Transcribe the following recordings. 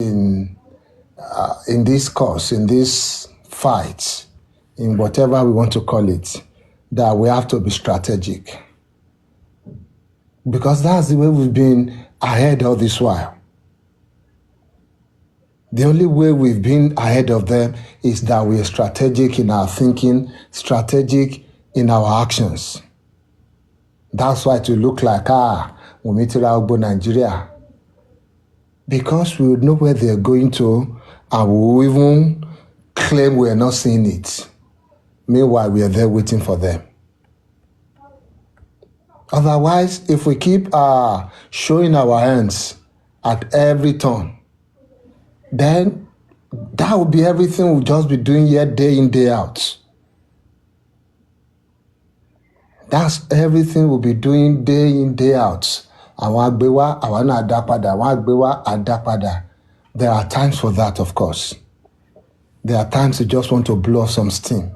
in this course, in this fight, in whatever we want to call it, that we have to be strategic. Because that's the way we've been ahead all this while. The only way we've been ahead of them is that we are strategic in our thinking, strategic in our actions. That's why to look like, we meet Nigeria. Because we would know where they're going to, and we will even claim we're not seeing it. Meanwhile, we are there waiting for them. Otherwise, if we keep showing our hands at every turn, then that will be everything we'll just be doing here day in, day out. That's everything we'll be doing day in, day out. There are times for that, of course. There are times you just want to blow off some steam.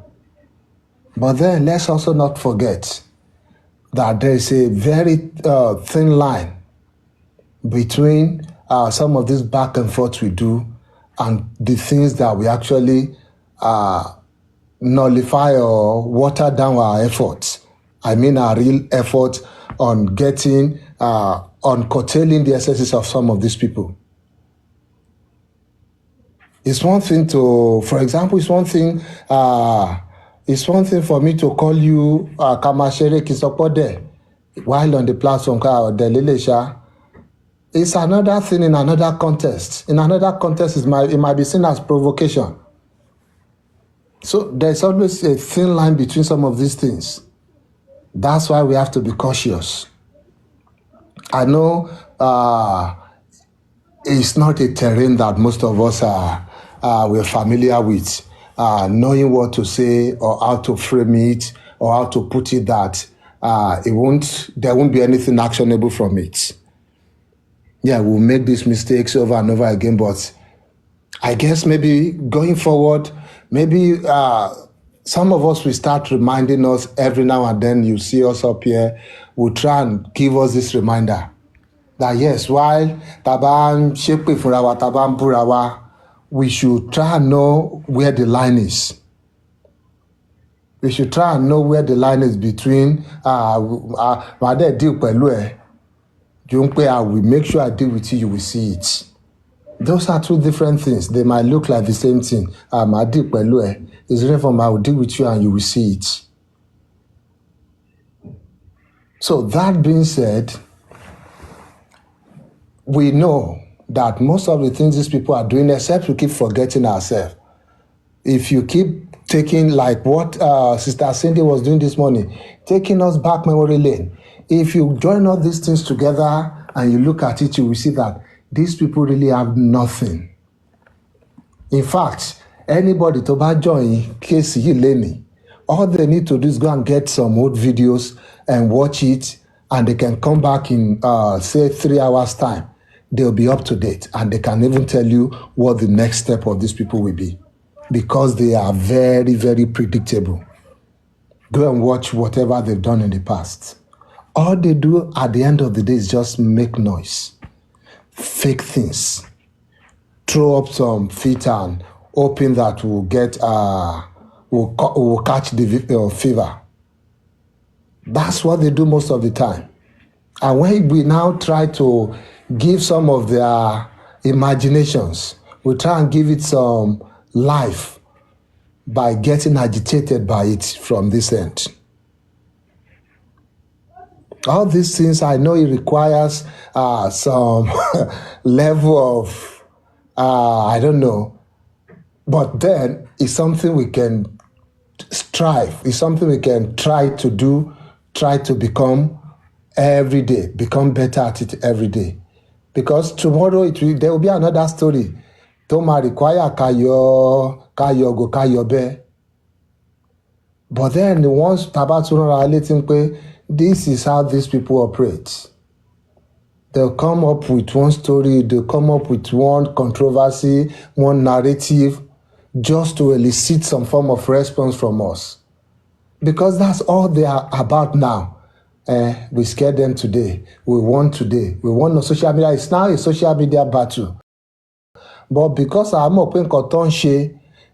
But then let's also not forget that there is a very thin line between some of this back and forth we do and the things that we actually nullify or water down our efforts. I mean our real effort on getting, on curtailing the excesses of some of these people. It's one thing to, for example, it's one thing for me to call you Kamashere Kisopode while on the platform. It's another thing in another context. In another context, it might be seen as provocation. So there's always a thin line between some of these things. That's why we have to be cautious. I know it's not a terrain that most of us we're familiar with, knowing what to say or how to frame it or how to put it that there won't be anything actionable from it. Yeah, we'll make these mistakes over and over again, but I guess maybe going forward, maybe some of us will start reminding us every now and then. You see us up here, will try and give us this reminder that yes, while Taban Shepe Furawa, Taban Burawa, we should try and know where the line is. We should try and know where the line is between we make sure I deal with you, you will see it. Those are two different things. They might look like the same thing. It's different from I will deal with you and you will see it. So that being said, we know that most of the things these people are doing, except we keep forgetting ourselves. If you keep taking like what Sister Cindy was doing this morning, taking us back memory lane, if you join all these things together and you look at it, you will see that these people really have nothing. In fact, anybody to buy join case Lenny, all they need to do is go and get some old videos and watch it, and they can come back in say 3 hours time. They'll be up to date, and they can even tell you what the next step of these people will be, because they are very, very predictable. Go and watch whatever they've done in the past. All they do at the end of the day is just make noise, fake things, throw up some feet and hoping that we'll get, we'll catch the fever. That's what they do most of the time. And when we now try to give some of their imaginations, we try and give it some life by getting agitated by it from this end. All these things, I know it requires some level of, I don't know, but then it's something we can strive. It's something we can try to do, try to become every day, become better at it every day. Because tomorrow there will be another story. Don't require kayo be. But then once Tabatunora, this is how these people operate. They'll come up with one story, they'll come up with one controversy, one narrative, just to elicit some form of response from us. Because that's all they are about now. We scared them today. We won today. We won on social media. It's now a social media battle. but because I'm open koton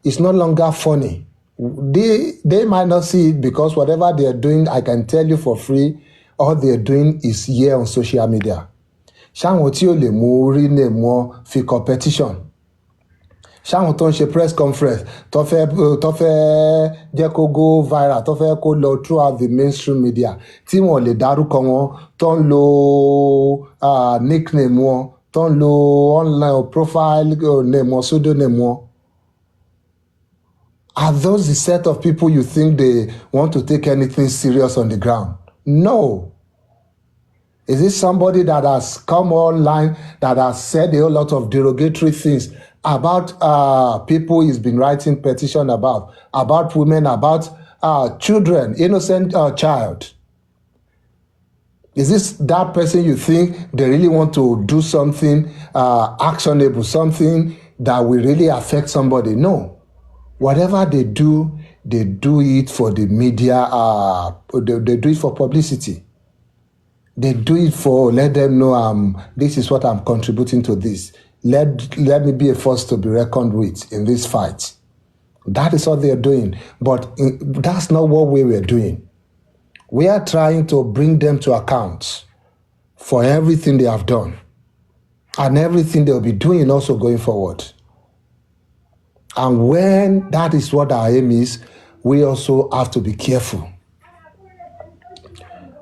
it's no longer funny. They might not see it because whatever they are doing, I can tell you for free, all they are doing is here on social media. Ṣáwọn tí ò lè mú orí lè mú fi competition. Ṣáwọn tó ń ṣe press conference tó fẹ́ jẹ́ kó go viral tó fẹ́ kó lọ throughout the mainstream media tí wọ́n lè dárúkọ wọn tó ń lo nickname wọn tó ń lo online profile name wọn pseudonym wọn. Are those the set of people you think they want to take anything serious on the ground? No. Is it somebody that has come online that has said a whole lot of derogatory things about people he's been writing petition about women, about children, innocent child? Is this that person you think they really want to do something actionable, something that will really affect somebody? No. Whatever they do it for the media, they do it for publicity. They do it for, let them know this is what I'm contributing to this. Let me be a force to be reckoned with in this fight. That is what they are doing. But that's not what we were doing. We are trying to bring them to account for everything they have done and everything they'll be doing also going forward. And when that is what our aim is, we also have to be careful.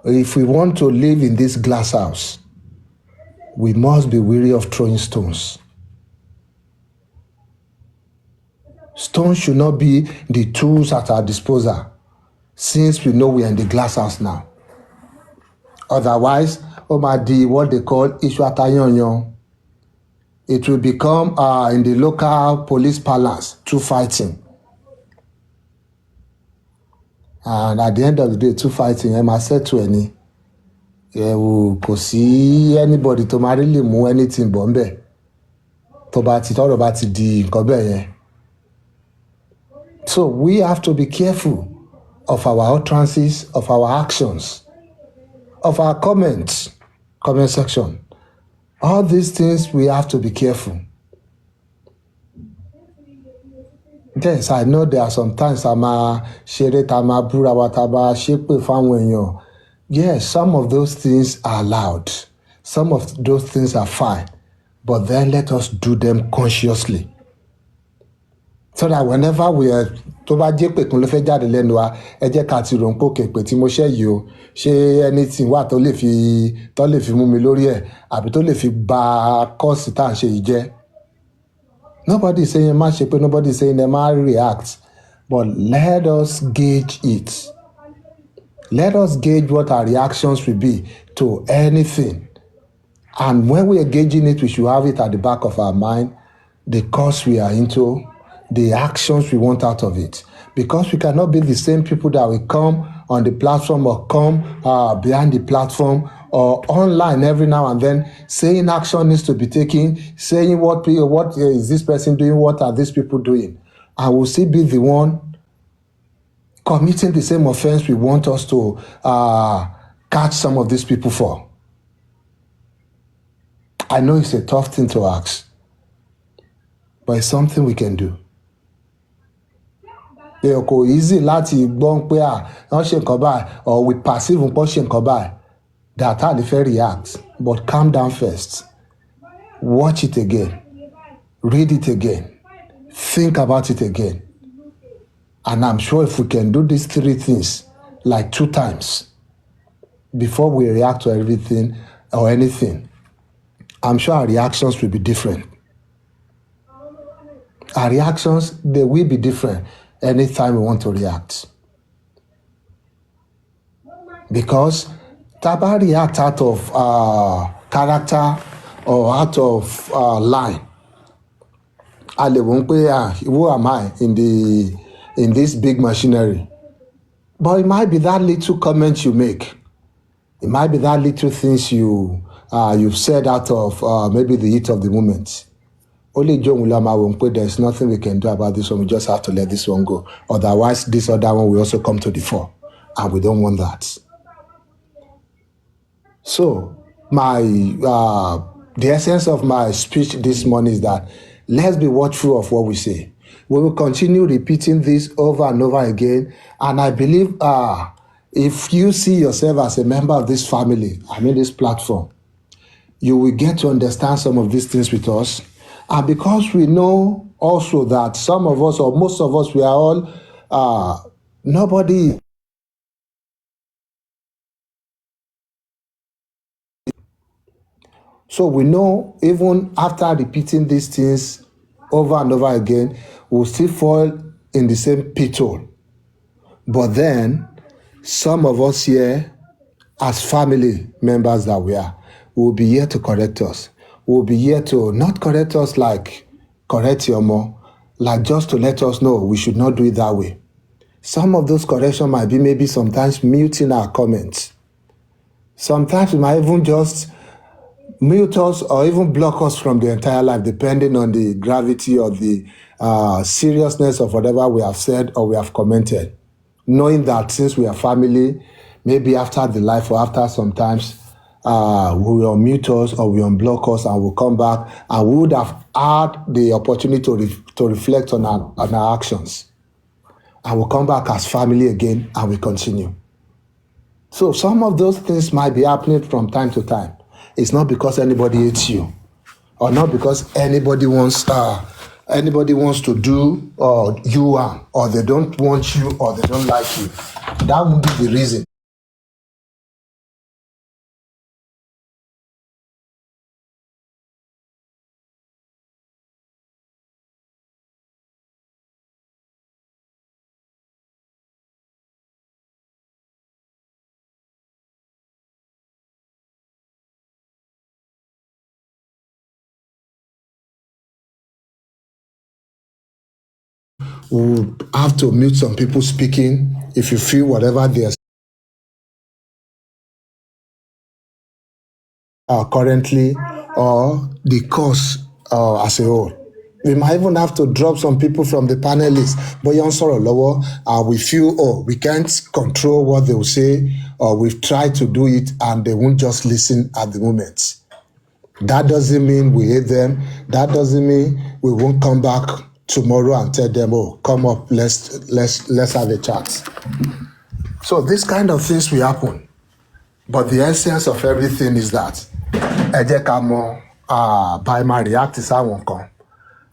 If we want to live in this glass house, we must be wary of throwing stones. Stones should not be the tools at our disposal, since we know we are in the glass house now. Otherwise, what they call Ishu Atayanyan. It will become in the local police parlance through fighting. And at the end of the day, through fighting, I said to any, kò sí anybody tó máa really mú anything bọ̀ ńbẹ̀ tọ́rọ̀ bá ti di nǹkan bẹ́ẹ̀ yẹn. So we have to be careful of our utterances, of our actions, of our comment section. All these things we have to be careful. Yes, I know there are some times yes, some of those things are allowed. Some of those things are fine. But then let us do them consciously. So that whenever we are tó bá jẹ́ pé kún ló fẹ́ jáde lẹ́nu wa ẹ jẹ́ ká ti rò ń pòkè pé tí mo ṣe yìí o ṣé anything wà tó lè fi mú mi lórí ẹ̀ àbí tó lè fi ba kọ́ọ̀sì tá à ń ṣe yìí jẹ́. Nobody is saying má ṣe pé nobody is saying ẹ má react, but let us gauge it. Let us gauge what our reactions will be to anything. And when we are gauging it, we should have it at the back of our mind, the course we are into, the actions we want out of it. Because we cannot be the same people that will come on the platform or come behind the platform or online every now and then saying action needs to be taken, saying what is this person doing, what are these people doing. And we'll still be the one committing the same offense we want us to catch some of these people for. I know it's a tough thing to ask, but it's something we can do. Kò easy láti gbọ́n pé wọ́n ṣe nǹkan báyìí or we perceive wọ́n ṣe nǹkan báyìí that how they fair react, but calm down first. Watch it again. Read it again. Think about it again. And I'm sure if we can do these three things like 2 times before we react to everything or anything, I'm sure our reactions will be different. Our reactions, they will be different anytime we want to react. Because Taba react out of character or out of line. Who am I in this big machinery? But it might be that little comment you make. It might be that little things you've said out of maybe the heat of the moment. Only John will there's nothing we can do about this one. We just have to let this one go. Otherwise, this other one will also come to the fore. And we don't want that. So, the essence of my speech this morning is that Let's be watchful of what we say. We will continue repeating this over and over again. And I believe if you see yourself as a member of this family, this platform, you will get to understand some of these things with us. And because we know also that some of us, or most of us, we are all, nobody. So we know even after repeating these things over and over again, we'll still fall in the same pit hole. But then, some of us here, as family members that we are, will be here to correct us. We'll be here to not correct us like correct your mom, like just to let us know we should not do it that way. Some of those corrections might be maybe sometimes muting our comments. Sometimes we might even just mute us or even block us from the entire life, depending on the gravity or the seriousness of whatever we have said or we have commented. Knowing that since we are family, maybe after the life or after sometimes we will mute us or we unblock us and we'll come back and we would have had the opportunity to reflect on our actions. And we'll come back as family again and we continue. So some of those things might be happening from time to time. It's not because anybody hates you or not because anybody wants to do you harm, or they don't want you, or they don't like you. That would be the reason. We have to mute some people speaking if you feel whatever they are currently, or the course as a whole. We might even have to drop some people from the panelists. But you're sorrow lower, we feel, we can't control what they will say, or we've tried to do it and they won't just listen at the moment. That doesn't mean we hate them. That doesn't mean we won't come back tomorrow and tell them, come up, let's have a chat. So this kind of things will happen. But the essence of everything is that by my react is kan.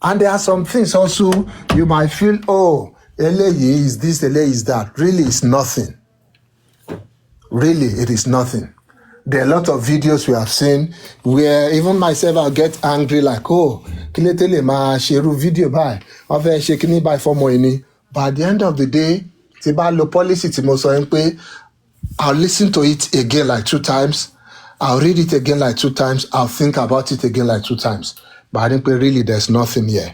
And there are some things also you might feel, eléyìí is this, eléyìí is that. Really, it's nothing. Really, it is nothing. There are a lot of videos we have seen where even myself, I'll get angry like, kí ló tẹ́lẹ̀ máa ṣerú video báyìí, wọ́n fẹ́ ṣe kíní báyìí fọ́mọ ẹni. But at the end of the day, tí bá lo policy tí mo sọ yẹn pé I'll listen to it again like 2 times. I'll read it again like 2 times. I'll think about it again like 2 times. But I think really there's nothing here.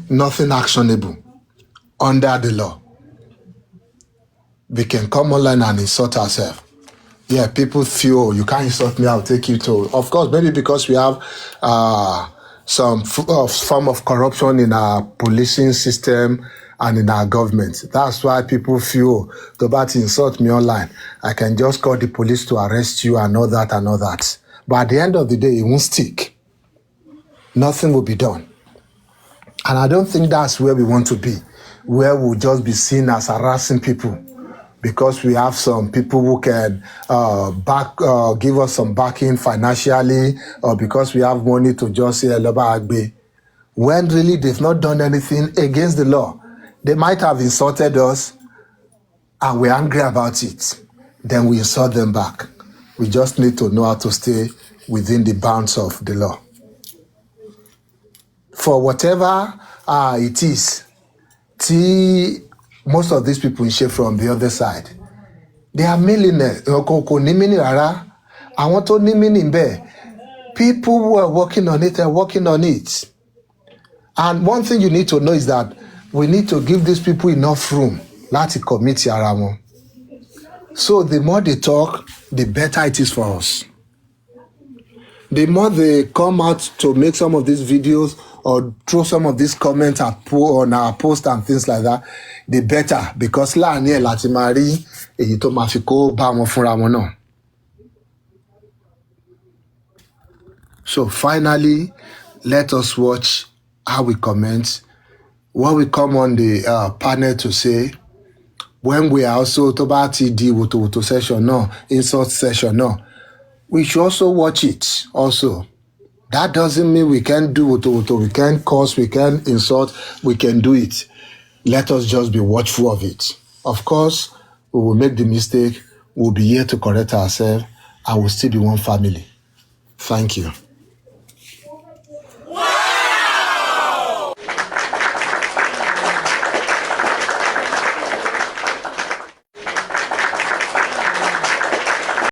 Nothing actionable under the law. We can come online and insult ourselves. Yeah, people feel, you can't insult me, I'll take you to... Of course, maybe because we have some form of corruption in our policing system and in our government. That's why people feel, to insult me online, I can just call the police to arrest you and all that and all that. But at the end of the day, it won't stick. Nothing will be done. And I don't think that's where we want to be, where we'll just be seen as harassing people because we have some people who can give us some backing financially, or because we have money to just say, Eloba Agbe, when really they've not done anything against the law. They might have insulted us and we're angry about it. Then we insult them back. We just need to know how to stay within the bounds of the law. For whatever it is, most of these people in shape from the other side, they are millionaires. I want to name people who are working on it are working on it. And one thing you need to know is that we need to give these people enough room láti commit ara wọn. So the more they talk, the better it is for us. The more they come out to make some of these videos or throw some of these comments on our post and things like that, the better, because láàrin ẹ̀ láti máa rí èyí tó máa fi kó bá wọn fúnra wọn náà. So finally, let us watch how we comment, what we come on the panel to say, when we are also to bá ti di wòtòwòtò session náà, insult session náà, we should also watch it also. That doesn't mean we can't do wòtòwòtò, we can't curse, we can't insult, we can do it. Let us just be watchful of it. Of course, we will make the mistake, we'll be here to correct ourselves, and we'll still be one family. Thank you.